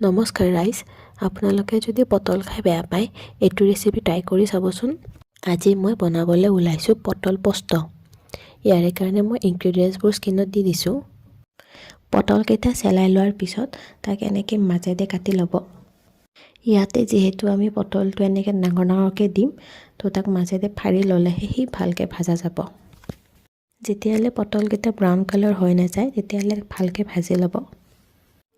নমস্কাৰ ৰাইজ, আপোনালোকে যদি পটল খাই বেয়া পায় এইটো ৰেচিপি ট্ৰাই কৰি চাবচোন। আজি মই বনাবলৈ ওলাইছোঁ পটল পস্ত। ইয়াৰে কাৰণে মই ইনগ্ৰেডিয়েণ্টছবোৰ স্ক্ৰীনত দি দিছোঁ। পটলকেইটা চেলাই লোৱাৰ পিছত তাক এনেকৈ মাজেৰে কাটি ল'ব। ইয়াতে যিহেতু আমি পটলটো এনেকৈ ডাঙৰ ডাঙৰকৈ দিম, তো তাক মাজেৰে ফাৰি ল'লেহে সি ভালকৈ ভাজা যাব। যেতিয়ালৈ পটলকেইটা ব্ৰাউন কালাৰ হৈ নাযায় তেতিয়ালৈ ভালকৈ ভাজি ল'ব।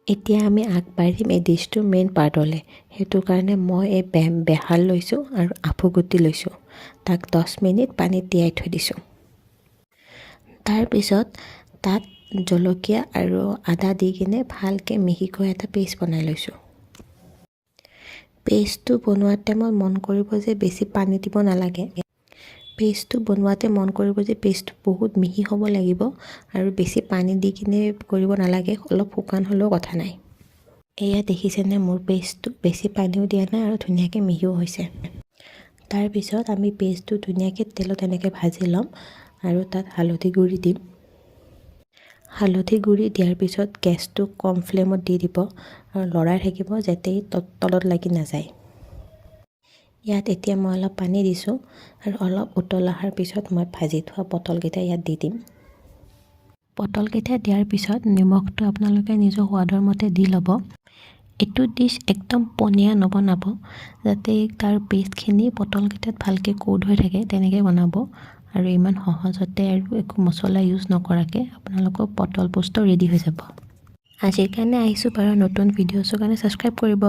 এতিয়া আমি আগবাঢ়িম এই ডিছটোৰ মেইন পাৰ্টলৈ। সেইটো কাৰণে মই এই বেহাৰ লৈছোঁ আৰু আফু গুটি লৈছোঁ। তাক 10 মিনিট পানীত তিয়াই থৈ দিছোঁ। তাৰপিছত তাত জলকীয়া আৰু আদা দি কিনে ভালকৈ মিহিকৈ এটা পেষ্ট বনাই লৈছোঁ। পেষ্টটো বনোৱাৰ টাইমত মন কৰিব যে বেছি পানী দিব নালাগে। পেষ্টটো বনোৱাতে মন কৰিব যে পেষ্টটো বহুত মিহি হ'ব লাগিব আৰু বেছি পানী দি কিনে কৰিব নালাগে, অলপ শুকান হ'লেও কথা নাই। এয়া দেখিছেনে মোৰ পেষ্টটো বেছি পানীও দিয়া নাই আৰু ধুনীয়াকৈ মিহিও হৈছে। তাৰপিছত আমি পেষ্টটো ধুনীয়াকৈ তেলত এনেকৈ ভাজি ল'ম আৰু তাত হালধি গুড়ি দিম। হালধি গুড়ি দিয়াৰ পিছত গেছটো কম ফ্লেমত দি দিব আৰু লৰাই থাকিব যাতে তলত লাগি নাযায়। ইয়াত এতিয়া মই অলপ পানী দিছোঁ আৰু অলপ উতল অহাৰ পিছত মই ভাজি থোৱা পটলকেইটা ইয়াত দি দিম। পটলকেইটা দিয়াৰ পিছত নিমখটো আপোনালোকে নিজৰ সোৱাদৰ মতে দি ল'ব। এইটো ডিছ একদম পনীয়া নবনাব, যাতে তাৰ পেষ্টখিনি পটলকেইটাত ভালকৈ কোট হৈ থাকে তেনেকৈ বনাব। আৰু ইমান সহজতে আৰু একো মছলা ইউজ নকৰাকৈ আপোনালোকৰ পটল পস্ত ৰেডি হৈ যাব। আজিৰ কাৰণে আহিছোঁ বাৰু, নতুন ভিডিঅ'ছৰ কাৰণে ছাবস্ক্ৰাইব কৰিব।